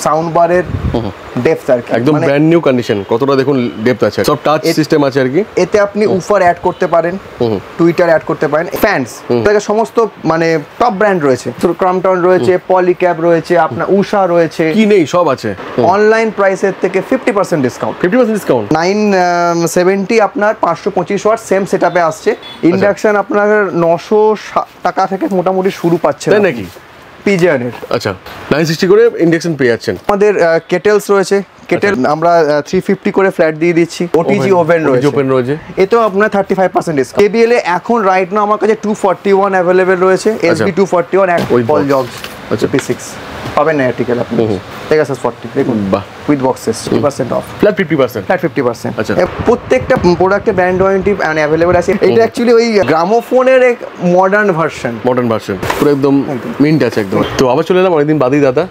Sound বারের depth আর কি, একদম ব্র্যান্ড নিউ কন্ডিশন, কতটা দেখুন ডেপথ আছে, সব টাচ সিস্টেম আছে আর কি। এতে আপনি উফার অ্যাড করতে পারেন, টুইটার অ্যাড করতে পারেন, ফ্যানস থেকে সমস্ত মানে টপ ব্র্যান্ড রয়েছে, ক্রম্পটন রয়েছে, পলিক্যাব রয়েছে, আপনার উষা রয়েছে, কি নেই সব আছে। অনলাইন প্রাইসের থেকে 50% ডিসকাউন্ট, 50% ডিসকাউন্ট। 970 আপনার 525 ওয়াট সেম সেটআপে আসছে। ইন্ডাকশন আপনার 900 টাকা থেকে মোটামুটি শুরু পাচ্ছে, তাই নাকি? পিজিয়নের। আচ্ছা, 960 করে ইন্ডাকশন পেয়ে যাচ্ছেন। আমাদের কেটেলস রয়েছে, কেটেল আমরা 350 করে ফ্ল্যাট দিয়ে দিচ্ছি। ওটিজি ওভেন রয়েছে, এতেও আপনার 35% ডিসকাউন্ট। কেবিএল এ এখন রাইট নাও আমার কাছে 241 অ্যাভেলেবেল রয়েছে, এসবি 241 পল জবস P6 পাবেন না আর্টিকেল আপনি। Pegasus 40 দেখুন উইথ বক্সেস 50% অফ, ফ্ল্যাট 50%। আচ্ছা, প্রত্যেকটা প্রোডাক্টে ব্র্যান্ড ওয়ারেন্টি মানে अवेलेबल আছে। এটা অ্যাকচুয়ালি ওই গ্রামোফোনের এক মডার্ন ভার্সন পুরো একদম মিন্ট আছে একদম। তো আবার চলে এলাম অনেকদিন বাদেই দাদা,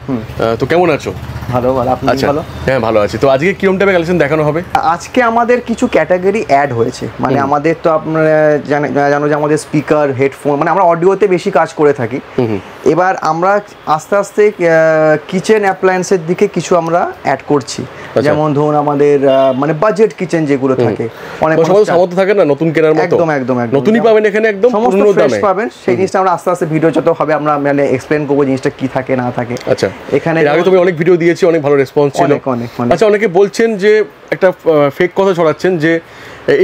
তো কেমন আছো? ভালো, আপনি ভালো? হ্যাঁ ভালো আছি। তো আজকে কিরকম টাইপের কালেকশন দেখানো হবে? আজকে আমাদের কিছু ক্যাটাগরি অ্যাড হয়েছে, মানে আমাদের তো আপনারা জানো যে আমাদের স্পিকার, হেডফোন, মানে আমরা অডিওতে বেশি কাজ করে থাকি। এবার আমরা আস্তে আস্তে কিচেন অ্যাপ্লায়েন্সের দিকে কিছু আমরা অ্যাড করছি, যেমন ধরুন আমাদের মানে বাজেট কিচেন যেগুলো থাকে, অনেক সামর্থ্য থাকে না নতুন কেনার মতো, একদম নতুনই পাবেন এখানে, একদম সমস্ত ফ্রেশ পাবেন। সেই জিনিসটা আমরা আস্তে আস্তে ভিডিও যত হবে আমরা মানে এক্সপ্লেন করবো জিনিসটা কি থাকে না থাকে। আচ্ছা, এখানে আগে তুমি অনেক ভিডিও দিয়েছি, অনেক ভালো রেসপন্স ছিল। আচ্ছা, অনেকে বলছেন যে একটা ফেক কথা ছড়াচ্ছেন যে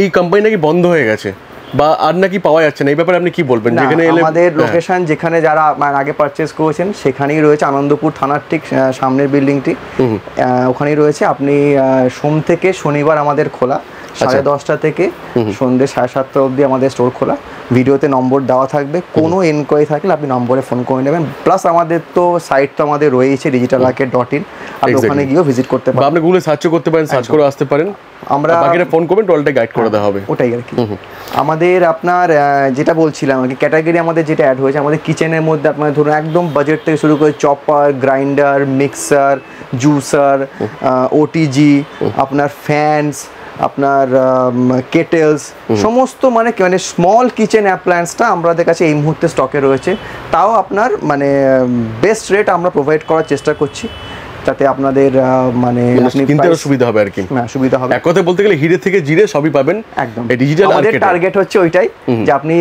এই কোম্পানি নাকি বন্ধ হয়ে গেছে বা আর নাকি পাওয়া যাচ্ছে না, এই ব্যাপারে আপনি কি বলবেন? যেখানে আমাদের লোকেশন যেখানে যারা আগে পারচেজ করেছেন সেখানেই রয়েছে, আনন্দপুর থানার ঠিক সামনের বিল্ডিংটি, ওখানেই রয়েছে। আপনি সোম থেকে শনিবার আমাদের খোলা 10:30 থেকে সন্ধ্যে 7:30 অবধি আমাদের স্টোর খোলা। ভিডিওতে নম্বর দেওয়া থাকবে, কোনো এনকোয়ারি থাকলে আপনি নম্বরে ফোন করে নেবেন। প্লাস আমাদের তো সাইট তো আমাদের রয়েছে digitalarcade.in, আপনি ওখানে গিয়েও ভিজিট করতে পারেন, আপনি গুগলে সার্চ করতে পারেন, সার্চ করে আসতে পারেন। আমরা বাকিটা ফোন করবেন, টোটালটা গাইড করে দেওয়া হবে, ওটাই আর কি। আমাদের আপনার যেটা বলছিলাম আর কি, ক্যাটাগরি আমাদের যেটা অ্যাড হয়েছে, আমাদের কিচেনের মধ্যে আপনার ধরুন একদম বাজেট থেকে শুরু করে chopper, grinder, mixer, juicer, OTG, আপনার ফ্যানস, আপনার কেটেলস, সমস্ত মানে স্মল কিচেন অ্যাপ্লায়েন্সটা আমাদের কাছে এই মুহূর্তে স্টকে রয়েছে। তাও আপনার মানে বেস্ট রেট আমরা প্রোভাইড করার চেষ্টা করছি, যাতে আপনাদের মানে কিনতে সুবিধা হবে আর কি। হ্যাঁ, সুবিধা হবে। এক কথা বলতে গেলে হিরে থেকে জিরে সবই পাবেন একদম। এই ডিজিটাল আমাদের টার্গেট হচ্ছে ওইটাই যে আপনি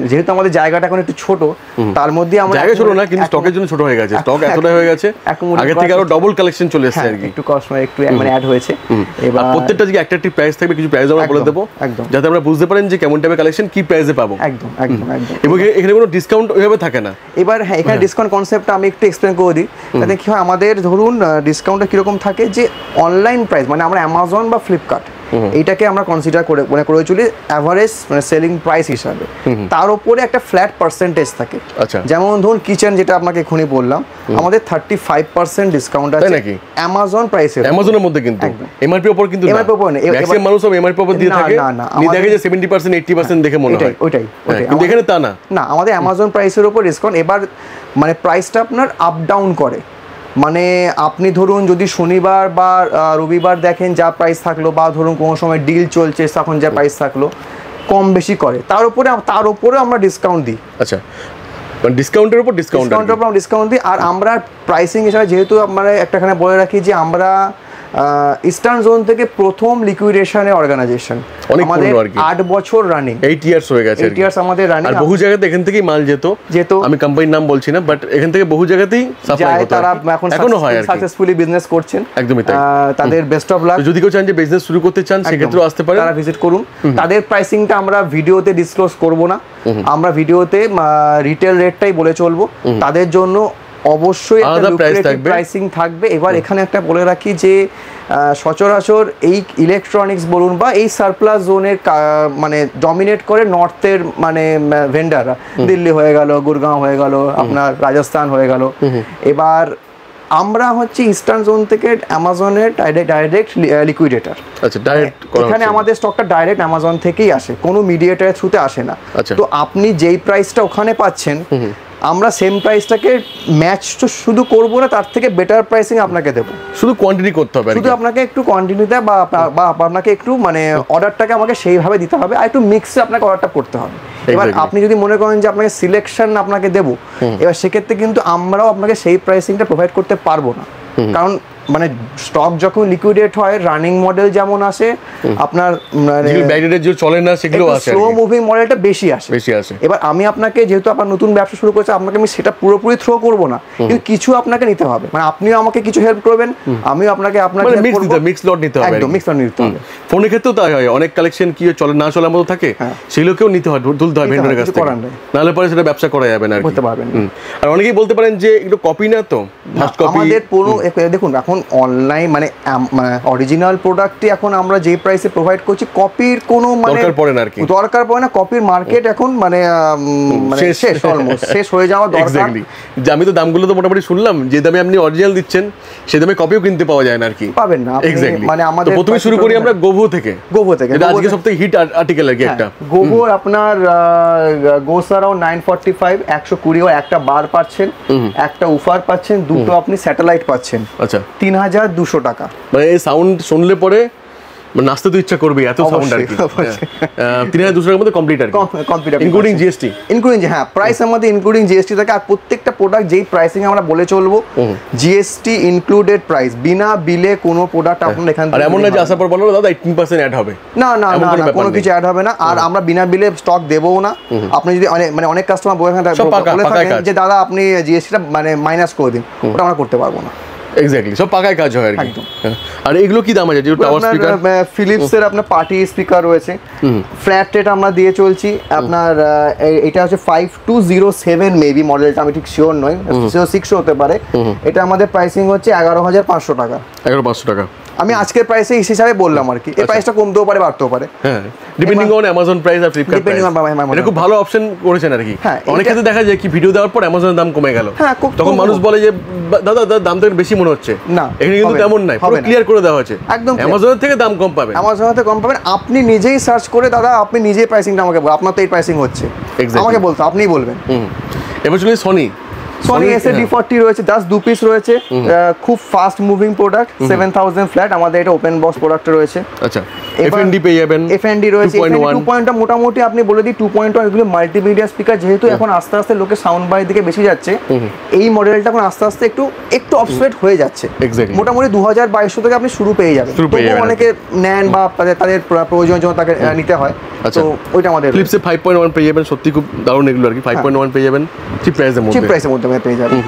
যেহেতু আমাদের জায়গাটা এখন একটু ছোট, তার মধ্যে আমরা জায়গা ছোট না কিন্তু স্টকের জন্য ছোট হয়ে গেছে, স্টক এতটাই হয়ে গেছে আগে থেকে আরো ডবল কালেকশন চলে এসেছে আর কি, একটু কস্টমার একটু মানে অ্যাড হয়েছে। এবার প্রত্যেকটা যে অ্যাট্রাকটিভ প্রাইস থাকবে, কিছু প্রাইস আমরা বলে দেব যাতে আমরা বুঝতে পারেন যে কেমন টাইপের কালেকশন কি প্রাইসে পাবো। একদম একদম একদম। এবং এখানে কোনো ডিসকাউন্ট ওইভাবে থাকে না। এবার হ্যাঁ, এখানে ডিসকাউন্ট কনসেপ্টটা আমি একটু এক্সপ্লেন করে দিই, তাতে কি হয় আমাদের ধরুন ডিসকাউন্টটা কিরকম থাকে, যে অনলাইন প্রাইস মানে আমরা অ্যামাজন বা ফ্লিপকার্ট এইটাকে আমরা কনসিডার করে মানে করে চলি অ্যাভারেজ মানে সেলিং প্রাইস হিসাবে, তার উপরে একটা ফ্ল্যাট পার্সেন্টেজ থাকে। যেমন ধরুন কিচেন যেটা আপনাকে এখনই বললাম, আমাদের 35% ডিসকাউন্ট আছে অ্যামাজন প্রাইসে, অ্যামাজনের মধ্যে, কিন্তু এমআরপি উপর কিন্তু এমআরপি উপর নেই, ম্যাক্সিমাম মানুষ সব এমআরপি উপর দিয়ে থাকে, নিয়ে দেখে যে 70% 80% দেখে মনে হয় ওইটাই, কিন্তু এখানে তা না, আমাদের অ্যামাজন প্রাইসের উপর ডিসকাউন্ট। এবার মানে প্রাইসটা আপনার আপ ডাউন করে, মানে আপনি ধরুন যদি শনিবার বা রবিবার দেখেন যা প্রাইস থাকলো, বা ধরুন কোনো সময় ডিল চলছে তখন যা প্রাইস থাকলো, কম বেশি করে, তার উপরে আমরা ডিসকাউন্ট দিই। আচ্ছা, ডিসকাউন্টের উপর ডিসকাউন্ট দিই। আর আমরা প্রাইসিং হিসাবে যেহেতু আমরা একটাখানে বলে রাখি যে আমরা ইস্টার্ন জোন থেকে প্রথম লিকুইডেশনের অর্গানাইজেশন, আমাদের 8 বছর রানিং, 8 ইয়ার্স হয়ে গেছে, 8 ইয়ার্স আমাদের রানিং। আর বহু জায়গাতে এখান থেকেই মাল যেত, আমি কোম্পানির নাম বলছি না, বাট এখান থেকে বহু জায়গাতেই সাপ্লাই হতো, তারা এখনো হয় আর কি, সাকসেসফুলি বিজনেস করছেন। একদমই তাই, তাদের বেস্ট অফ লাক। যদি কেউ চান যে বিজনেস শুরু করতে চান সেক্ষেত্রেও আসতে পারেন, তারা ভিজিট করুন। তাদের প্রাইসিংটা আমরা ভিডিওতে ডিসক্লোজ করব না, আমরা ভিডিওতে রিটেল রেটটাই বলে চলবো। তাদের জন্য অবশ্যই একটা প্রাইসিং থাকবে। এবার এখানে একটা বলে রাখি যে সচরাচর এই ইলেকট্রনিক্স বলুন বা এই সারপ্লাস জোনের মানে ডমিনেট করে নর্থের মানে ভেন্ডাররা, দিল্লি হয়ে গেল, গুরগাঁও হয়ে গেল, আপনার রাজস্থান হয়ে গেল। এবার আমরা হচ্ছে ইস্টার্ন জোন থেকে অ্যামাজনের ডাইরেক্ট লিকুইডেটর। আচ্ছা, ডাইরেক্ট এখানে আমাদের স্টকটা ডাইরেক্ট অ্যামাজন থেকেই আসে, কোনো মিডিয়েটরের থ্রুতে আসে না। তো আপনি যেই প্রাইসটা ওখানে পাচ্ছেন, আমরা সেম প্রাইসটাকে ম্যাচ তো শুধু করবো না, তার থেকে বেটার প্রাইসিং আপনাকে দেবো। শুধু কোয়ান্টিটি করতে হবে, শুধু আপনাকে একটু কোয়ান্টিটি দেয় বা আপনাকে একটু মানে অর্ডারটাকে আমাকে সেইভাবে দিতে হবে, আর একটু মিক্সে আপনাকে অর্ডারটা করতে হবে। এবার আপনি যদি মনে করেন যে আপনাকে সিলেকশন আপনাকে দেবো, এবার সেক্ষেত্রে কিন্তু আমরাও আপনাকে সেই প্রাইসিংটা প্রোভাইড করতে পারবো না। কারণ মানে স্টক যখন লিকুইডেট হয় রানিং মডেল যেমন আসে আপনার মানে ব্যাটারি যে চলে না সেগুলো আসে, স্লো মুভিং মডেলটা বেশি আসে। এবার আমি আপনাকে যেহেতু আপনার নতুন ব্যবসা শুরু করেছে আপনাকে আমি সেটা পুরোপুরি থ্রো করব না, কিন্তু কিছু আপনাকে নিতে হবে, মানে আপনিও আমাকে কিছু হেল্প করবেন, আমিও আপনাকে মিক্স লট নিতে হবে, একদম মিক্স লট নিতে হবে। ফোনের ক্ষেত্রেও তাই হয়, অনেক কালেকশন কি চলে না চলার মতো থাকে, সেগুলোকেও নিতে হয়, তুলতে হয় ভেন্ডরের কাছ থেকে, নাহলে পরে সেটা ব্যবসা করা যাবে না আর করতে পারবেন। আর অনেকেই বলতে পারেন যে এগুলো কপি না, তো ফার্স্ট কপি আমাদের পুরো দেখুন এখন অনলাইন মানে অরিজিনাল প্রোডাক্টই এখন আমরা যে প্রাইসে প্রোভাইড করছি, কপির কোনো মানে দরকার পড়ে না আর কি, দরকার পড়ে না। কপির মার্কেট এখন মানে শেষ, অলমোস্ট শেষ হয়ে যাওয়া দরকার। এক্স্যাক্টলি, যে আমি তো দামগুলো তো মোটামুটি শুনলাম, যে দামে আপনি অরিজিনাল দিচ্ছেন সেই দামে কপিও কিনতে পাওয়া যায় না আর কি, পাবেন না। এক্স্যাক্টলি, মানে আমাদের প্রথমে শুরু করি আমরা গোভো থেকে। এটা আজকে সবথেকে হিট আর্টিকেল আর কি একটা গোভো আপনার গোস अराउंड 945 120 ও একটা বার পাচ্ছেন, একটা উফার পাচ্ছেন, দুটো আপনি স্যাটেলাইট পাচ্ছেন। আচ্ছা, 3200 টাকা। মানে এই সাউন্ড শুনলে পরে নাচতে তো ইচ্ছা করবে, এত সাউন্ড আর কি। 3200 টাকার মধ্যে কমপ্লিট আর কি, ইনক্লুডিং জিএসটি। ইনক্লুডিং, হ্যাঁ, প্রাইস আমাদের ইনক্লুডিং জিএসটি থাকে। আর প্রত্যেকটা প্রোডাক্ট যেই প্রাইসিং আমরা বলে চলবো, জিএসটি ইনক্লুডেড প্রাইস, বিনা বিলে কোনো প্রোডাক্ট আপনার এখান থেকে। আর এমন না যে আসার পর বললো দাদা 18% অ্যাড হবে, না না না, কোনো কিছু অ্যাড হবে না। আর আমরা বিনা বিলে স্টক দেবও না। আপনি যদি অনেক কাস্টমার বলে থাকেন যে দাদা আপনি জিএসটিটা মানে মাইনাস করে দিন, ওটা আমরা করতে পারবো না। এক্স্যাক্টলি, সব পাকায় কাজ হয় আর কি। আর এগুলো কি দাম আছে? যে টাওয়ার স্পিকার, ফিলিপস এর আপনার পার্টি স্পিকার রয়েছে, ফ্ল্যাট রেট আমরা দিয়ে চলছি আপনার। এটা হচ্ছে 5207 মেবি মডেলটা, আমি ঠিক শিওর নই, 6 হতে পারে। এটা আমাদের প্রাইসিং হচ্ছে 11500 টাকা। 11500 টাকা আমি আজকের প্রাইসে হিসাবে বললাম আর কি। এই প্রাইসটা কমতেও পারে, বাড়তেও পারে, হ্যাঁ, ডিপেন্ডিং অন অ্যামাজন প্রাইস আর ফ্লিপকার্ট প্রাইস। এটা খুব ভালো অপশন করেছেন আর কি। অনেক ক্ষেত্রে দেখা যায় কি ভিডিও দেওয়ার পর অ্যামাজনের দাম কমে গেল, তখন মানুষ বলে যে দাদা দাম তো বেশি মনে হচ্ছে না, এখানে কিন্তু তেমন নাই, পুরো ক্লিয়ার করে দেওয়া হয়েছে, একদম অ্যামাজনের থেকে দাম কম পাবেন, অ্যামাজনের থেকে কম পাবেন। আপনি নিজেই সার্চ করে দাদা আপনি নিজেই প্রাইসিংটা আমাকে বলুন, আপনার তো এই প্রাইসিং হচ্ছে, আমাকে বলতে আপনিই বলবেন। এবার চলে সনি A40 রয়েছে, জাস্ট 2 পিস রয়েছে, খুব ফাস্ট মুভিং প্রোডাক্ট, 7000 ফ্ল্যাট। আমাদের এটা ওপেন বক্স প্রোডাক্ট রয়েছে। আচ্ছা, এফএনডি পেয়ে যাবেন, এফএনডি রয়েছে। 2.1 মোটামুটি আপনি বলে দিই 2.1 এগুলো মাল্টিমিডিয়া স্পিকার, যেহেতু এখন আস্তে আস্তে লোকে সাউন্ড বারের দিকে বেশি যাচ্ছে, এই মডেলটা এখন আস্তে আস্তে একটু অবসলেট হয়ে যাচ্ছে। মোটামুটি 2200 থেকে আপনি শুরু পেয়ে যাবেন। অনেকে নেন বা তাদের প্রয়োজনের জন্য তাকে নিতে হয়, তো ওইটা আমাদের ফ্লিপসে 5.1 পেয়ে যাবেন। সত্যি খুব দারুণ এগুলো আর কি। 5.1 পেয়ে যাবেন চিপ প্রাইসের মধ্যে পেয়ে যাবেন।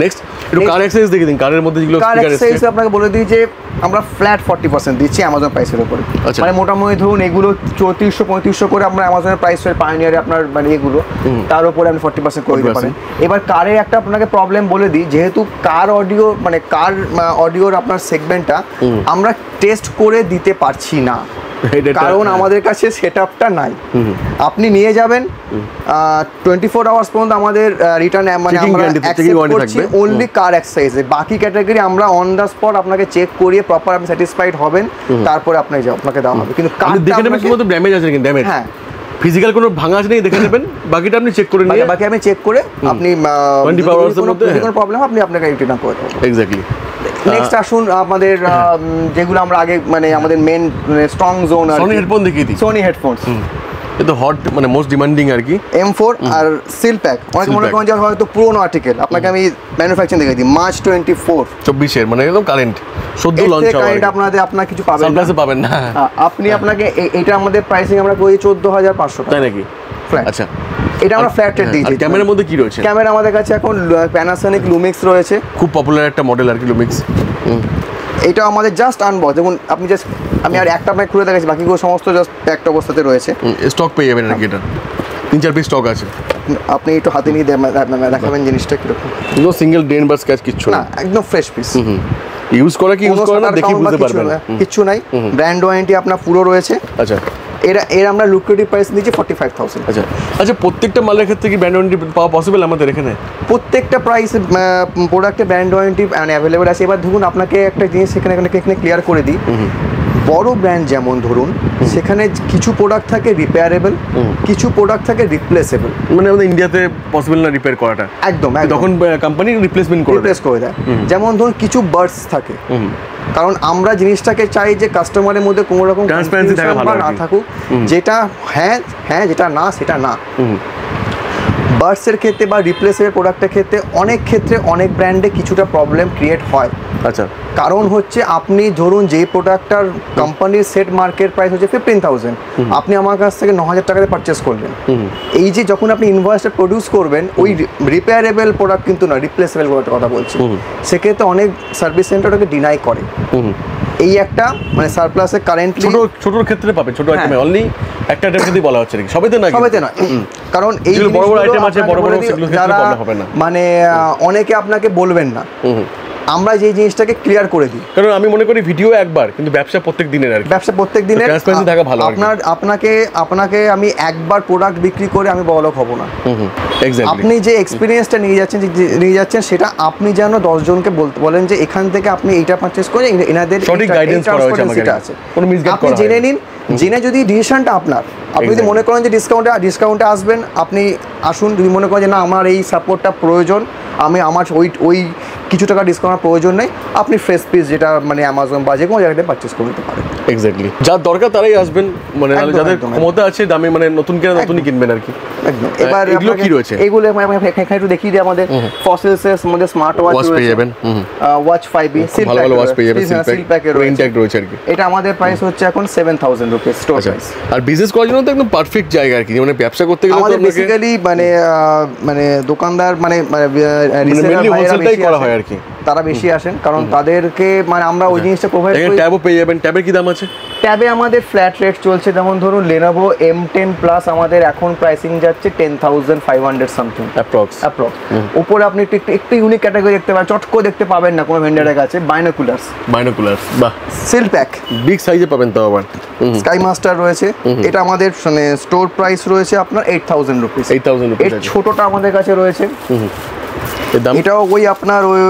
নেক্সট একটু কার অ্যাক্সেসরিজ দেখে দিন। কারের মধ্যে যেগুলো কার অ্যাক্সেসরিজ আপনাকে বলে দিই যে আমরা ফ্ল্যাট 40% দিচ্ছি অ্যামাজন প্রাইসের উপরে। মানে মোটামুটি ধরুন এগুলো 3400-3500 করে আমরা অ্যামাজনের প্রাইস হয়, পায়োনিয়ারে আপনার মানে এগুলো, তার উপরে আপনি 40% করে দিতে পারেন। এবার কারে একটা আপনাকে প্রবলেম বলে দিই, যেহেতু কার অডিও মানে কার অডিওর আপনার সেগমেন্টটা আমরা টেস্ট করে দিতে পারছি না, কারণ আমাদের কাছে সেটআপটা নাই। আপনি নিয়ে যাবেন 24 আওয়ার্স পর্যন্ত আমাদের রিটার্ন মানে আমরা অ্যাকসেপ্ট করছি অনলি কার অ্যাক্সেসরিজ। বাকি ক্যাটাগরি আমরা অন দ্য স্পট আপনাকে চেক করিয়ে প্রপার আপনি স্যাটিসফাইড হবেন, তারপরে আপনাকে দেওয়া হবে। কিন্তু কার দেখে নেবেন কি মতো ড্যামেজ আছে কিনা, ড্যামেজ, হ্যাঁ, ফিজিক্যাল কোনো ভাঙা আছে নাকি দেখে নেবেন, বাকিটা আপনি চেক করে নিয়ে বাকি আপনি চেক করে আপনি 24 আওয়ার্সের মধ্যে কোনো প্রবলেম আপনি আপনাকে রিটার্ন করে দেবেন। এক্স্যাক্টলি। নেক্সট আসুন আমাদের যেগুলো আমরা আগে মানে আমাদের মেন স্ট্রং জোন আর সোনি হেডফোন দেখিয়ে দিই। সোনি হেডফোনস এটা হট মানে মোস্ট ডিমান্ডিং আর কি। M4 আর সিলপ্যাক। অনেক মনে করেন যে হয়তো পুরনো আর্টিকেল, আপনাকে আমি ম্যানুফ্যাকচারিং দেখিয়ে দিই। মার্চ 24 এর মানে একদম কারেন্ট, সদ্য লঞ্চ হওয়া। কারেন্ট আপনার কিছু পাবেন না, সানপ্লাসে পাবেন না আপনি। আপনাকে এটা আমাদের প্রাইসিং আমরা করি 14500 টাকা। তাই নাকি? আচ্ছা, এটা আমরা ফ্ল্যাট রেট দিয়েছি। ক্যামেরার মধ্যে কি রয়েছে? ক্যামেরা আমাদের কাছে এখন প্যানাসোনিক লুমিক্স রয়েছে, খুব পপুলার একটা মডেল আর কি লুমিক্স। এটা আমাদের জাস্ট আনবক্স, যেমন আপনি জাস্ট আমি আর একটা আপনাকে খুলে দেখাচ্ছি, বাকিগুলো সমস্ত জাস্ট প্যাকড অবস্থাতে রয়েছে। স্টক পেয়ে যাবেন নাকি? এটা 3-4 পিস স্টক আছে। আপনি একটু হাতে নিয়ে দেখাবেন জিনিসটা কিরকম। কোনো সিঙ্গেল ডেন বা স্ক্র্যাচ কিচ্ছু না, একদম ফ্রেশ পিস। ইউজ করা কি ইউজ করা না দেখি বুঝতে পারবেন, কিচ্ছু নাই। ব্র্যান্ড ওয়ারেন্টি আপনার পুরো রয়েছে। আচ্ছা, এর আমরা লুক্রেটিভ প্রাইস নিচ্ছি 45000। আচ্ছা, প্রত্যেকটা মালের ক্ষেত্রে কি ব্র্যান্ড ওয়ারেন্টি পাওয়া পসিবল আমাদের এখানে? প্রত্যেকটা প্রাইস প্রোডাক্টে ব্র্যান্ড ওয়ারেন্টি মানে অ্যাভেলেবল আছে। এবার ধরুন আপনাকে একটা জিনিস এখানে ক্লিয়ার করে দিই, বড় ব্র্যান্ড যেমন ধরুন সেখানে কিছু প্রোডাক্ট থাকে রিপেয়ারেবল, কিছু প্রোডাক্ট থাকে রিপ্লেসেবল। মানে আমাদের ইন্ডিয়াতে পসিবল না রিপেয়ার করাটা, একদম তখন কোম্পানি রিপ্লেসমেন্ট করে দেয়। যেমন ধরুন কিছু বার্ডস থাকে, কারণ আমরা জিনিসটাকে চাই যে কাস্টমারের মধ্যে কোনো রকম ট্রান্সপারেন্সি না থাকুক, যেটা হ্যাঁ হ্যাঁ যেটা না সেটা না। বার্ডসের ক্ষেত্রে বা রিপ্লেসেবল প্রোডাক্টের ক্ষেত্রে অনেক ক্ষেত্রে অনেক ব্র্যান্ডে কিছুটা প্রবলেম ক্রিয়েট হয়। আচ্ছা, কারণ হচ্ছে আপনি ধরুন যেই প্রোডাক্টটার কোম্পানির সেট মার্কেট প্রাইস হচ্ছে 15,000, আপনি আমার কাছ থেকে 9,000 টাকাতে পারচেস করলেন। এই যে যখন আপনি ইনভয়েসটা প্রডিউস করবেন, ওই রিপেয়ারেবল প্রোডাক্ট কিন্তু না, রিপ্লেসেবল প্রোডাক্টের কথা বলছি, সেক্ষেত্রে অনেক সার্ভিস সেন্টার ওটাকে ডিনাই করে। এই একটা মানে সারপ্লাসে কারেন্টলি ছোট ক্ষেত্রে পাবে, ছোট আইটেমে অনলি একটা আইটেম যদি বলা হচ্ছে, সবেতে না, সবেতে না, কারণ এই বড় বড় আইটেম আছে, বড় বড় সেগুলো ক্ষেত্রে প্রবলেম হবে না, মানে অনেকে আপনাকে বলবেন না, আমরা যে জিনিসটাকে ক্লিয়ার করে দিই। কারণ আমি মনে করি ভিডিও একবার, কিন্তু ব্যবসা প্রত্যেক দিনের, আর ব্যবসা প্রত্যেক দিনের ট্রান্সপারেন্সি থাকা ভালো। আপনাকে আমি একবার প্রোডাক্ট বিক্রি করে আমি বড়লোক হব না। আপনি যে এক্সপিরিয়েন্সটা নিয়ে যাচ্ছেন সেটা আপনি যেন 10 জনকে বলেন যে এখান থেকে আপনি এইটা পারচেজ করে এনাদের সঠিক গাইডেন্স করা হয়েছে আমাকে আছে, কোনো মিসগাইড করা আপনি জেনে নিন, জেনে যদি ডিসিশনটা আপনার, আপনি যদি মনে করেন যে ডিসকাউন্টে আসবেন, আপনি আসুন। যদি মনে করেন যে না আমার এই সাপোর্টটা প্রয়োজন, আমার ওই কিছু টাকা ডিসকাউন্ট প্রয়োজন নেই, আপনি ফ্রেশ পিস যেটা মানে অ্যামাজন বা যে কোনো জায়গাতে পারচেজ করে নিতে পারেন। এক্স্যাক্টলি, যার দরকার তারাই আসবেন, মানে যাদের ক্ষমতা আছে দামি, মানে নতুন কেনা নতুনই কিনবেন আর কি। একদম। এবার এগুলো কি রয়েছে, এগুলো এখানে একটু দেখিয়ে দিই। আমাদের ফসিলসের মধ্যে স্মার্ট ওয়াচ পেয়ে যাবেন, ওয়াচ 5B ভালো ভালো ওয়াচ পেয়ে যাবেন, সিল প্যাকের ইনট্যাক্ট রয়েছে আর কি। এটা আমাদের প্রাইস হচ্ছে এখন 7,000 রুপিস স্টোর প্রাইস। আর বিজনেস করার জন্য তো একদম পারফেক্ট জায়গা আর কি, মানে ব্যবসা করতে গেলে আমাদের বেসিক্যালি মানে দোকানদার মানে মেইনলি হোলসেলটাই করা হয় আর কি, তারা বেশি আসেন, কারণ তাদেরকে মানে আমরা ওই জিনিসটা প্রোভাইড করি। ট্যাবও পেয়ে যাবেন। ট্যাবের কি দাম আছে? ট্যাবে আমাদের ফ্ল্যাট রেট চলছে, যেমন ধরুন Lenovo M10 Plus আমাদের এখন প্রাইসিং যাচ্ছে 10,500 সামথিং অ্যাপ্রক্স। উপরে আপনি একটু ইউনিক ক্যাটাগরি দেখতে পাবেন, চট করে দেখতে পাবেন না কোনো ভেন্ডারের কাছে, বাইনোকুলার্স। বাহ, সিল প্যাক বিগ সাইজে পাবেন তো আবার। স্কাই মাস্টার রয়েছে, এটা আমাদের মানে স্টোর প্রাইস রয়েছে আপনার 8,000 রুপিস। এর ছোটটা আমাদের কাছে রয়েছে, এটাও ওই আপনার ওই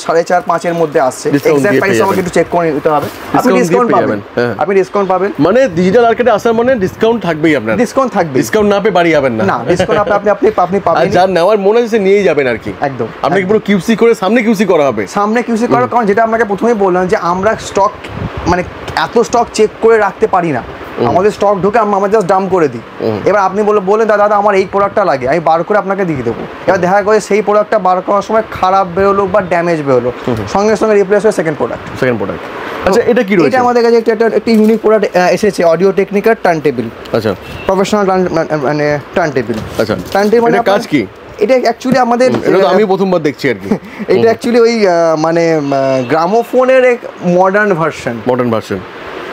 4.5-5 মধ্যে আসছে। এক্সাক্ট প্রাইস আমাকে একটু চেক করে নিতে হবে। আপনি ডিসকাউন্ট পাবেন, মানে ডিজিটাল মার্কেটে আসার মানে ডিসকাউন্ট থাকবেই আপনার। ডিসকাউন্ট থাকবে, ডিসকাউন্ট না পেয়ে বাড়ি যাবেন না। ডিসকাউন্ট আপনি পাবেন, যার নেওয়ার মনে আছে নিয়েই যাবেন আর কি। একদম। আপনাকে পুরো কিউসি করে সামনে কিউসি করা হবে, কারণ যেটা আপনাকে প্রথমেই বললাম যে আমরা স্টক মানে এত স্টক চেক করে রাখতে পারি না, আমাদের স্টক ঢুকে আমরা জাস্ট ডাম্প করে দিই। এবার আপনি বলেন দাদা আমার এই প্রোডাক্টটা লাগে, আমি বার করে আপনাকে দিয়ে দেবো। এবার দেখা গেছে সেই প্রোডাক্টটা বার করার সময় খারাপ বেরোলো বা ড্যামেজ বেরোলো, সঙ্গে সঙ্গে রিপ্লেস হয়ে সেকেন্ড প্রোডাক্ট। আচ্ছা, এটা কি রয়েছে? এটা আমাদের কাছে একটা ইউনিক প্রোডাক্ট এসেছে, অডিও টেকনিকার টার্ন টেবিল। আচ্ছা, প্রফেশনাল মানে টার্ন টেবিল। আচ্ছা, টার্ন টেবিল মানে কাজ কি? এটা অ্যাকচুয়ালি আমাদের, আমি প্রথমবার দেখছি আর কি। এটা অ্যাকচুয়ালি ওই মানে গ্রামোফোনের এক মডার্ন ভার্সন।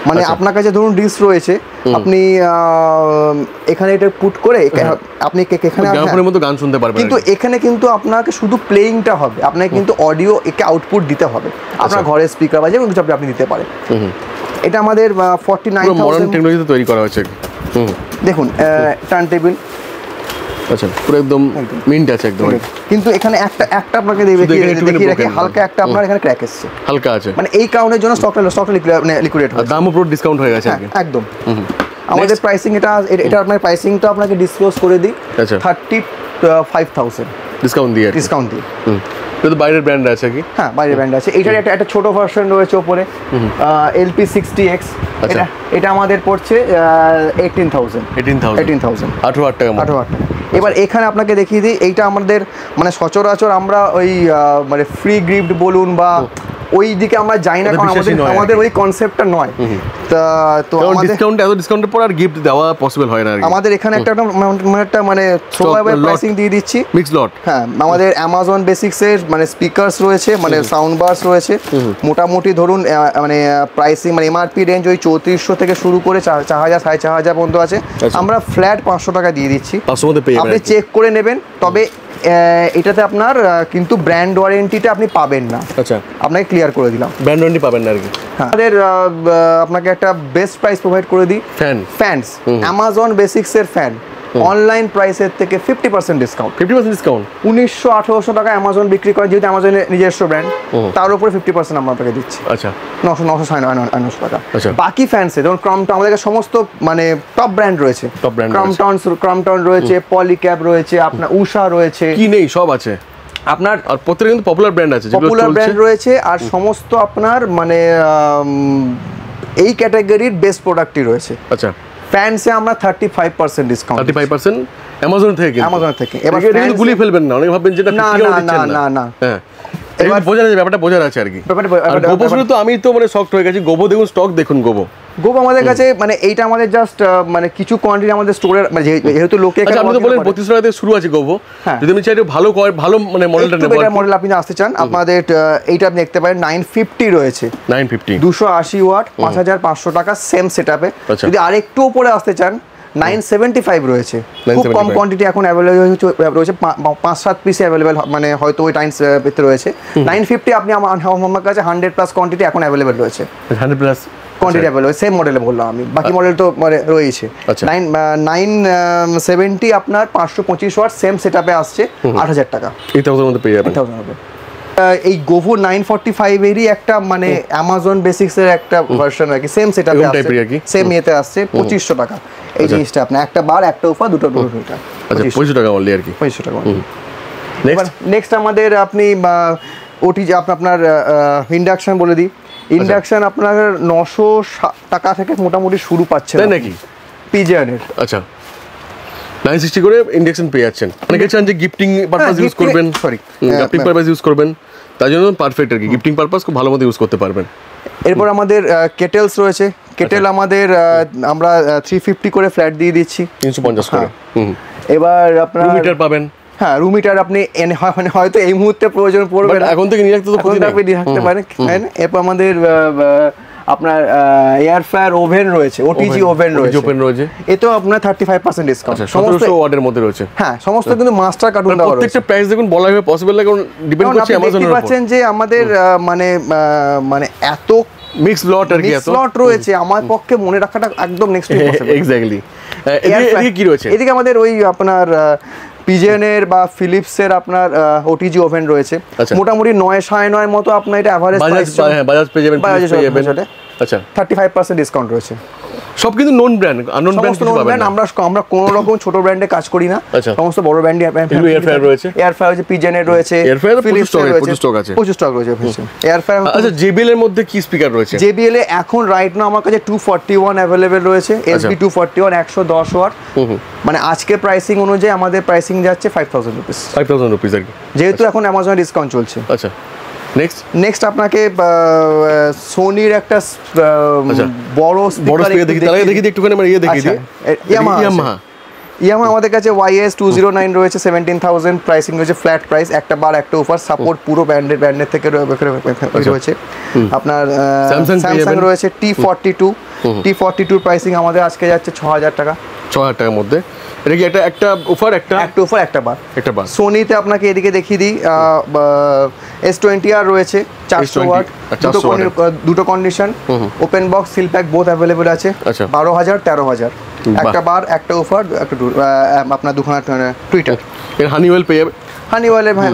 মানে আপনার কাছে ধরুন ডিস্ক রয়েছে, আপনি এখানে এটা পুট করে আপনি এখানে গ্রামোফোনের মতো গান শুনতে পারবেন, কিন্তু এখানে কিন্তু আপনাকে শুধু প্লেইংটা হবে, আপনাকে কিন্তু অডিও একে আউটপুট দিতে হবে। আপনার ঘরের স্পিকার বা যে কোনো কিছু আপনি দিতে পারেন। এটা আমাদের 49,000 মডার্ন টেকনোলজিতে তৈরি করা হয়েছে। দেখুন টার্ন টেবিল, আচ্ছা পুরো একদম মিন্ট আছে একদম, কিন্তু এখানে একটা আপনাকে দেখিয়ে রাখি, হালকা একটা আপনার এখানে ক্র্যাক এসেছে, হালকা আছে, মানে এই কারণের জন্য স্টকটা লিকুইডেট হয়, দামও পুরো ডিসকাউন্ট হয়ে গেছে একদম। আমাদের প্রাইসিং এটা আপনার প্রাইসিংটা আপনাকে ডিসক্লোজ করে দিই। আচ্ছা, 35,000 ডিসকাউন্ট দিয়ে। তো বাইরের ব্র্যান্ড আছে কি? হ্যাঁ, বাইরের ব্র্যান্ড আছে। এটার একটা ছোট ভার্সন রয়েছে উপরে, LP60X। এটা আমাদের পড়ছে 18,000 টাকা। এবার এখানে আপনাকে দেখিয়ে দিই, এইটা আমাদের মানে সচরাচর আমরা ওই মানে ফ্রি গিফট বলুন বা ওই দিকে আমরা যাই না, কারণ আমাদের ওই কনসেপ্টটা নয়। তো ডিসকাউন্টের পর আর গিফট দেওয়া পসিবল হয় না। আমাদের এখানে একটা মানে থ্রোঅ্যাওয়ে প্রাইসিং দিয়ে দিচ্ছি, মিক্স লট। হ্যাঁ, আমাদের অ্যামাজন বেসিক্সের মানে স্পিকারস রয়েছে, মানে সাউন্ড বারস রয়েছে। মোটামুটি ধরুন মানে প্রাইসিং মানে MRP রেঞ্জ ওই 3400 থেকে শুরু করে 4,000 4,500 পর্যন্ত আছে। আমরা ফ্ল্যাট 500 টাকা দিয়ে দিচ্ছি, আপনি চেক করে নেবেন। তবে এটাতে আপনার কিন্তু ব্র্যান্ড ওয়ারেন্টিটা আপনি পাবেন না। আচ্ছা, আপনাকে ক্লিয়ার করে দিলাম, ব্র্যান্ড ওয়ারেন্টি পাবেন না আর কি। আমাদের আপনাকে একটা বেস্ট প্রাইস প্রোভাইড করে দিই। ফ্যানস অ্যামাজন বেসিক্সের ফ্যান অনলাইন প্রাইসের থেকে 50% ডিসকাউন্ট। 1900-1800 টাকা অ্যামাজন বিক্রি করে, যেহেতু অ্যামাজনের নিজস্ব ব্র্যান্ড, তার উপরে 50% আমরা আপনাকে দিচ্ছি। আচ্ছা, 999 টাকা। বাকি ফ্যান্সে যেমন ক্রমটন, আমাদের সমস্ত মানে টপ ব্র্যান্ড রয়েছে, ক্রমটন রয়েছে, পলিক্যাব রয়েছে, আপনার উষা রয়েছে, কি নেই সব আছে আপনার। আর প্রত্যেকটা কিন্তু পপুলার ব্র্যান্ড আছে, পপুলার ব্র্যান্ড রয়েছে। আর সমস্ত আপনার মানে এই ক্যাটাগরির বেস্ট প্রোডাক্টই রয়েছে। আচ্ছা, ফ্যানসে আমরা 35% ডিসকাউন্ট। 35% অ্যামাজন থেকে। এবার গুলি ফেলবেন না, অনেকে ভাববেন যেটা না। এবার বোঝা যাচ্ছে ব্যাপারটা বোঝার আছে আর কি। আর গোবো শুনে তো আমি তো মানে শকড হয়ে গেছি। গোবো দেখুন স্টক দেখুন, গোবো আমাদের কাছে মানে এইটা আমাদের জাস্ট মানে কিছু কোয়ান্টিটি আমাদের স্টোরে, মানে যেহেতু লোকে আচ্ছা আপনি তো বলেন 32 টাকা থেকে শুরু আছে গোবো, যদি আমি চাই ভালো ভালো মানে মডেলটা নেব, বেটার মডেল আপনি আসতে চান, আপনাদের এইটা আপনি দেখতে পারেন 950 রয়েছে, 950 280 ওয়াট 5500 টাকা সেম সেটআপে। যদি আরেকটু উপরে আসতে চান 975 রয়েছে, খুব কম কোয়ান্টিটি এখন অ্যাভেলেবল রয়েছে, 5-7 পিস অ্যাভেলেবল, মানে হয়তো ওই টাইমস ভিতরে রয়েছে। 950 আপনি আমার কাছে 100+ কোয়ান্টিটি এখন অ্যাভেলেবল রয়েছে, 100+ কোয়ান্টিটি অ্যাভেলেবল, সেম মডেলে বললাম আমি, বাকি মডেল তো রয়েছে। 970 আপনার 525 ওয়াট সেম সেটআপে আসছে 8000 টাকা, 8000 মধ্যে পেয়ে যাবেন। এই গোভো 945 এরই একটা মানে অ্যামাজন বেসিক্স এর একটা ভার্সন আর কি, সেম সেটআপে আসছে, সেম ইয়েতে আসছে 2500 টাকা। এই জিনিসটা আপনার একটা বার একটা অফার দুটো দুটো, আচ্ছা 2500 টাকা অনলি আর কি, 2500 টাকা। নেক্সট আমাদের আপনি ওটি যে আপনার ইন্ডাকশন বলে দিই, ইন্ডাকশন আপনার 900 টাকা থেকে মোটামুটি শুরু পাচ্ছেন নাকি পিজিয়নের। আচ্ছা 960 করে ইন্ডাকশন পেয়ে যাচ্ছেন। অনেকে চান যে গিফটিং পারপাস ইউজ করবেন, গিফটিং পারপাস ইউজ করবেন, তার জন্য পারফেক্ট আর কি, গিফটিং পারপাস খুব ভালো মতো ইউজ করতে পারবেন। এরপর আমাদের কেটেলস রয়েছে, কেটেল আমাদের আমরা 350 করে ফ্ল্যাট দিয়ে দিচ্ছি, 350 করে। এবার আপনার রুম হিটার পাবেন, হ্যাঁ রুম হিটার আপনি মানে হয়তো এই মুহূর্তে প্রয়োজন পড়বে না, এখন থেকে নিয়ে রাখতে তো আপনি নিয়ে রাখতে পারেন। এরপর আমাদের আপনার এয়ার ফ্রায়ার ওভেন রয়েছে, ওটিজি ওভেন রয়েছে, এতেও আপনার 35% ডিসকাউন্ট, 1700 ওয়াটের মধ্যে রয়েছে। হ্যাঁ সমস্ত কিন্তু মাস্টার কার্টুন দেওয়া রয়েছে। প্রত্যেকটা প্রাইস দেখুন বলা হবে পসিবল না, কারণ ডিপেন্ড করছে অ্যামাজনের উপর। পাচ্ছেন যে আমাদের মানে এত মিক্স লট আর কি, এত লট রয়েছে, আমার পক্ষে মনে রাখাটা একদম নেক্সট ইম্পসিবল। এক্স্যাক্টলি। এদিকে কি রয়েছে? এদিকে আমাদের ওই আপনার পিজেনের বা ফিলিপসের আপনার ওটিজি ওভেন রয়েছে, মোটামুটি 9-9.5 মতো আপনার এটা এভারেজ প্রাইস, বাজাজ পেয়ে যাবেন, আচ্ছা 35% ডিসকাউন্ট রয়েছে। সব কিন্তু নন ব্র্যান্ড, আননোন ব্র্যান্ড কিছু পাবেন না। আমরা কোনো রকম ছোট ব্র্যান্ডে কাজ করি না, সমস্ত বড় ব্র্যান্ডই। এয়ার ফ্রায়ার রয়েছে, পিজেনের রয়েছে, এয়ার ফ্রায়ার প্রচুর স্টক আছে, এয়ার ফ্রায়ার। আচ্ছা জেবিএল এর মধ্যে কি স্পিকার রয়েছে? জেবিএল এ এখন রাইট নাও আমার কাছে 241 अवेलेबल রয়েছে, এসবি 241 110 ওয়াট, মানে আজকে প্রাইসিং অনুযায়ী আমাদের প্রাইসিং যাচ্ছে 5000 রুপিস, 5000 রুপিস আর কি, যেহেতু এখন অ্যামাজন ডিসকাউন্ট চলছে। আচ্ছা নেক্সট আপনাকে সোনির একটা বড় স্পিকার দেখি একটুখানি আমরা দেখি দিই। ইয়ামাহা আমাদের কাছে YS209 রয়েছে, 17000 প্রাইসিং রয়েছে, ফ্ল্যাট প্রাইস, একটা বার একটা অফার, সাপোর্ট পুরো ব্র্যান্ডের থেকে রয়েছে। আপনার স্যামসাং রয়েছে T42 প্রাইসিং আমাদের আজকে যাচ্ছে 6000 টাকা, 6000 টাকার মধ্যে। এটা কি একটা অফার, একটা অফার একটা বার। সোনিতে আপনাকে এদিকে দেখিয়ে দিই, S20R রয়েছে 400 ওয়াট, দুটো condition, open box seal pack both available আছে, 12000 13000, একটা বার একটা অফার, একটা আপনার দুখানা টুইটার। হানিওয়েল পেয়ে যাবে, হানিওয়েলের ভাই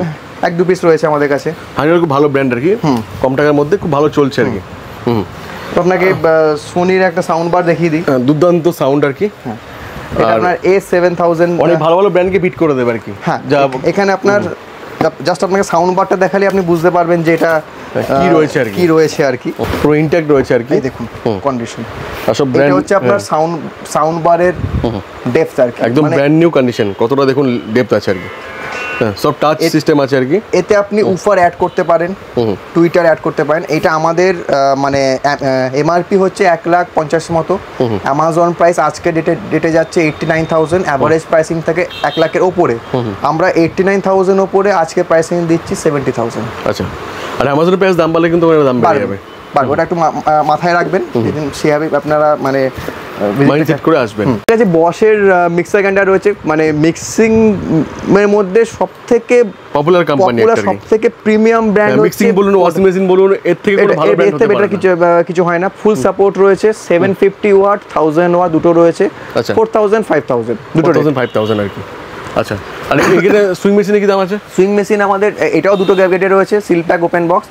1-2 পিস রয়েছে আমাদের কাছে। হানিওয়েল খুব ভালো ব্র্যান্ড আর কি, কম টাকার মধ্যে খুব ভালো চলছে আর কি। আপনাকে সোনির একটা সাউন্ড বার দেখিয়ে দিই, দুর্দান্ত সাউন্ড আর কি, এটা আপনার A7000, অনেক ভালো ভালো ব্র্যান্ডকে বিট করে দেবে আর কি। হ্যাঁ এখানে আপনার জাস্ট আপনাকে সাউন্ড বারটা দেখালে আপনি বুঝতে পারবেন যে এটা কি রয়েছে আর কি, পুরো ইনট্যাক্ট রয়েছে আর কি। এই দেখুন কন্ডিশন, সব ব্র্যান্ড হচ্ছে আপনার সাউন্ড বারের ডেপথ আর কি, একদম ব্র্যান্ড নিউ কন্ডিশন, কতটা দেখুন ডেপথ আছে আর কি, সব টাচ সিস্টেম আছে আর কি। এতে আপনি উফার অ্যাড করতে পারেন, টুইটার অ্যাড করতে পারেন। এটা আমাদের মানে এমআরপি হচ্ছে 1,50,000 মতো, অ্যামাজন প্রাইস আজকে ডেটে যাচ্ছে 89,000, অ্যাভারেজ প্রাইসিং থেকে 1 লাখের ওপরে, আমরা 89,000 ওপরে আজকে প্রাইসিং দিচ্ছি 70,000। আচ্ছা, আর অ্যামাজনের প্রাইস দাম বাড়লে কিন্তু দাম বেড়ে যাবে, ওটা একটু মাথায় রাখবেন, সেভাবে আপনারা মানে মাইন্ডসেট করে আসবেন। ঠিক আছে, বশের মিক্সার গ্রাইন্ডার রয়েছে, মানে মিক্সিং এর মধ্যে সবথেকে পপুলার কোম্পানি, সবথেকে প্রিমিয়াম ব্র্যান্ড, মিক্সিং বলুন, ওয়াশিং মেশিন বলুন, এর থেকে কোনো ভালো ব্র্যান্ড হতে পারে না, কিছু হয় না। ফুল সাপোর্ট রয়েছে, 750 ওয়াট 1000 ওয়াট দুটো রয়েছে, 4000 5000 দুটো 5000 আর কি। আচ্ছা, আর এখানে সুইং মেশিনের কি দাম আছে? সুইং মেশিন আমাদের এটাও দুটো গ্যাজেটে রয়েছে, সিল প্যাক ওপেন বক্স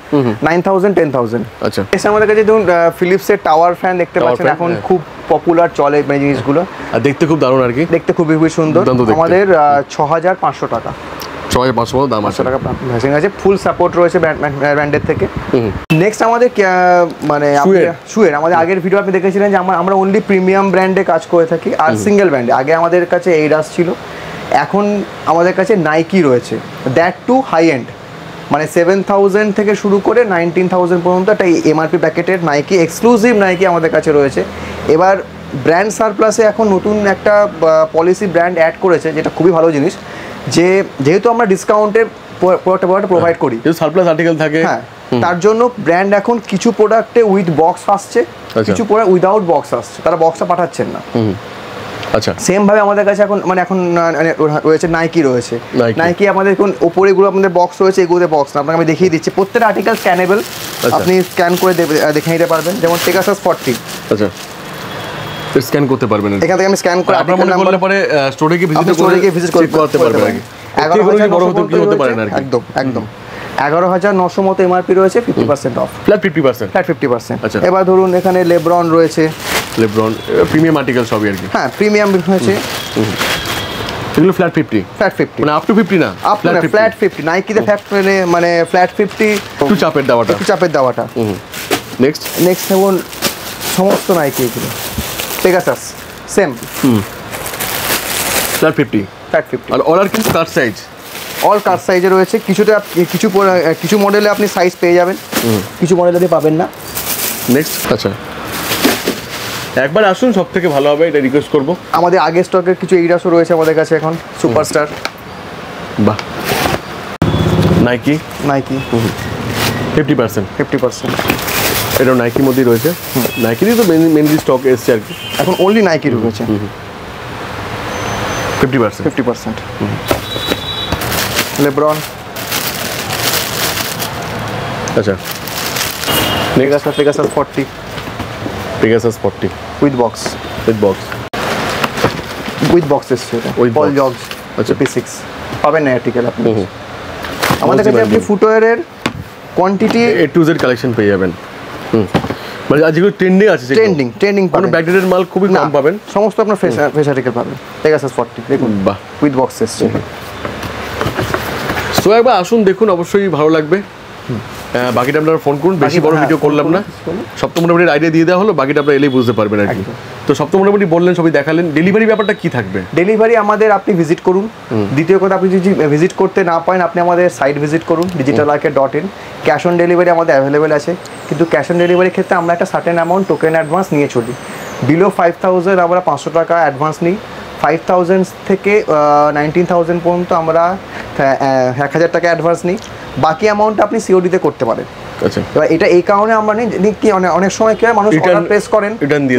9000 10000। আচ্ছা, এসে আমাদের কাছে ধরুন ফিলিপসের টাওয়ার ফ্যান দেখতে পাচ্ছেন, এখন খুব পপুলার চলে এই জিনিসগুলো, আর দেখতে খুব দারুণ আর কি, দেখতে খুবই সুন্দর। আমাদের 6500 টাকা, 6500 দাম আছে, টাকা ভ্যাসিং আছে, ফুল সাপোর্ট রয়েছে ব্র্যান্ডের থেকে। নেক্সট আমাদের মানে শুয়ের আমাদের আগের ভিডিও আপনি দেখেছিলেন যে আমরা অনলি প্রিমিয়াম ব্র্যান্ডে কাজ করে থাকি, আর সিঙ্গেল ব্র্যান্ডে। আগে আমাদের কাছে এইডাস ছিল, এখন আমাদের কাছে নাইকি রয়েছে, দ্যাট টু হাই এন্ড, মানে 7,000 থেকে শুরু করে 19,000 পর্যন্ত একটা এমআরপি প্যাকেটের নাইকি এক্সক্লুসিভ নাইকি আমাদের কাছে রয়েছে। এবার ব্র্যান্ড সারপ্লাসে এখন নতুন একটা পলিসি ব্র্যান্ড অ্যাড করেছে, যেটা খুবই ভালো জিনিস, যেহেতু আমরা ডিসকাউন্টের প্রোডাক্ট প্রোভাইড করি, সারপ্লাস আর্টিকেল থাকে, হ্যাঁ, তার জন্য ব্র্যান্ড এখন কিছু প্রোডাক্টে উইথ বক্স আসছে, কিছু প্রোডাক্ট উইদাউট বক্স আসছে, তারা বক্সটা পাঠাচ্ছেন না। আচ্ছা, সেম ভাবে আমাদের কাছে এখন রয়েছে নাইকি, নাইকি আমাদের এখন ওপরে এগুলো আমাদের বক্স রয়েছে, এগুলোতে বক্স না, আপনাকে আমি দেখিয়ে দিচ্ছি। প্রত্যেকটা আর্টিকেল স্ক্যানেবল, আপনি স্ক্যান করে দেখে নিতে পারবেন। যেমন পেগাসাস 40, আচ্ছা, স্ক্যান করতে পারবেন, এখান থেকে আমি স্ক্যান করে আপনারা মনে করলে পরে স্টোরে গিয়ে ভিজিট করতে পারবেন আগে। 11,900 হতে পারে না আর কি, একদম একদম 11,900 মতো এমআরপি রয়েছে, 50% অফ, ফ্ল্যাট 50%, ফ্ল্যাট 50%। আচ্ছা, এবার ধরুন এখানে লেব্রন রয়েছে, লেব্রন প্রিমিয়াম আর্টিকেল সবই আর কি, হ্যাঁ প্রিমিয়াম হয়েছে, এগুলো ফ্ল্যাট 50, মানে আপ টু 50 না, ফ্ল্যাট 50। নাইকিতে মানে ফ্ল্যাট 50, একটু চাপের দাওয়াটা। নেক্সট যেমন সমস্ত নাইকি এগুলো পেগাসাস সেম ফ্ল্যাট 50, আর অর্ডার কিন্তু কাট সাইজ, অল কাট সাইজে রয়েছে। কিছু মডেলে আপনি সাইজ পেয়ে যাবেন, কিছু মডেলে পাবেন না। নেক্সট, আচ্ছা, একবার আসুন, সব থেকে ভালো হবে, এটা রিকোয়েস্ট করবো। আমাদের আগের স্টকের কিছু এইরাসও রয়েছে আমাদের কাছে এখন, সুপারস্টার, বাহ, নাইকি 50%, এটা নাইকির মধ্যেই রয়েছে, নাইকিরই তো মেনলি স্টক এসছে আর কি, এখন অনলি নাইকি রয়েছে 50%। লেব্রন, আচ্ছা, পেগাসাস 40 উইথ বক্স এসছে, পল জগস, আচ্ছা, P6 পাবেন না আর্টিকেল আপনি। আমাদের কাছে আপনি ফুটওয়্যারের quantity A to Z collection পেয়ে যাবেন, মানে যেগুলো ট্রেন্ডিং আছে, ট্রেন্ডিং কোনো ব্যাকডেটেড মাল খুবই কম পাবেন, সমস্ত আপনার ফ্রেশ আর্টিকেল পাবেন। পেগাসাস 40 দেখুন, বাহ, উইথ বক্স এসছে। সো একবার আসুন, দেখুন, অবশ্যই ভালো লাগবে। বাকিটা আপনারা ফোন করুন, বেশি বড় ভিডিও করলাম না, সব তো মোটামুটি আইডিয়া দিয়ে দেওয়া হলো, বাকিটা আপনারা এলেই বুঝতে পারবেন আর কি। তো সব তো মোটামুটি বললেন, সবই দেখালেন। ডেলিভারি ব্যাপারটা কি থাকবে? ডেলিভারি আমাদের আপনি ভিজিট করুন। দ্বিতীয় কথা, আপনি যদি ভিজিট করতে না পারেন, আপনি আমাদের সাইট ভিজিট করুন digitalarcade.in। ক্যাশ অন ডেলিভারি আমাদের অ্যাভেলেবেল আছে, কিন্তু ক্যাশ অন ডেলিভারির ক্ষেত্রে আমরা একটা সার্টেন অ্যামাউন্ট টোকেন অ্যাডভান্স নিয়ে চলি। বিলো 5,000 আমরা 500 টাকা অ্যাডভান্স নিই। 5,000 থেকে 19,000 পর্যন্ত আমরা 1,000 টাকা অ্যাডভান্স নিই। বাকি অ্যামাউন্ট আপনি সিওডিতে করতে পারেন। আচ্ছা, এবার এটা এই কারণে আমরা নিই কি, অনেক সময় কি হয়, মানুষ অর্ডার প্লেস করেন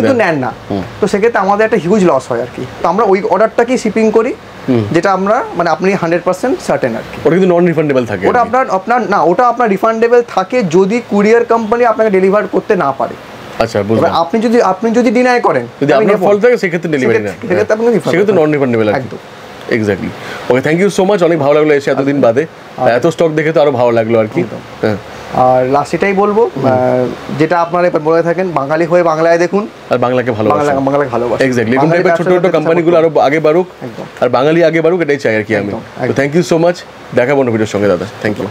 কিন্তু নেন না, তো সেক্ষেত্রে আমাদের একটা হিউজ লস হয় আর কি। তো আমরা ওই অর্ডারটাকেই শিপিং করি, যেটা আমরা মানে আপনি 100% সার্টেন আর কি। ওটা কিন্তু নন রিফান্ডেবল থাকে, ওটা আপনার না, ওটা আপনার রিফান্ডেবল থাকে যদি কুরিয়ার কোম্পানি আপনাকে ডেলিভার করতে না পারে। আচ্ছা, বুঝলাম। আপনি যদি ডিনাই করেন, যদি আপনার ফল্ট থাকে, সেক্ষেত্রে ডেলিভারি না, সেক্ষেত্রে নন রিফান্ডেবল একদম। Exactly. Okay, thank you so much, অনেক ভালো লাগলো এসে এতদিন বাদে, এত স্টক দেখে তো আরো ভালো লাগলো আর কি। আর লাস্ট এটাই বলবো, যেটা আপনারা বলে থাকেন, বাঙালি হয়ে বাংলায় দেখুন, আর বাংলাকে ভালোবাসুন, বাংলাকে ভালোবাসুন। এক্স্যাক্টলি, এরকম টাইপের ছোট ছোট কোম্পানিগুলো আরো আগে বাড়ুক, আর বাঙালি আগে বাড়ুক, এটাই চাই আর কি আমি। তো থ্যাংক ইউ সো মাচ, দেখা অন্য ভিডিওর সঙ্গে দাদা, থ্যাংক ইউ।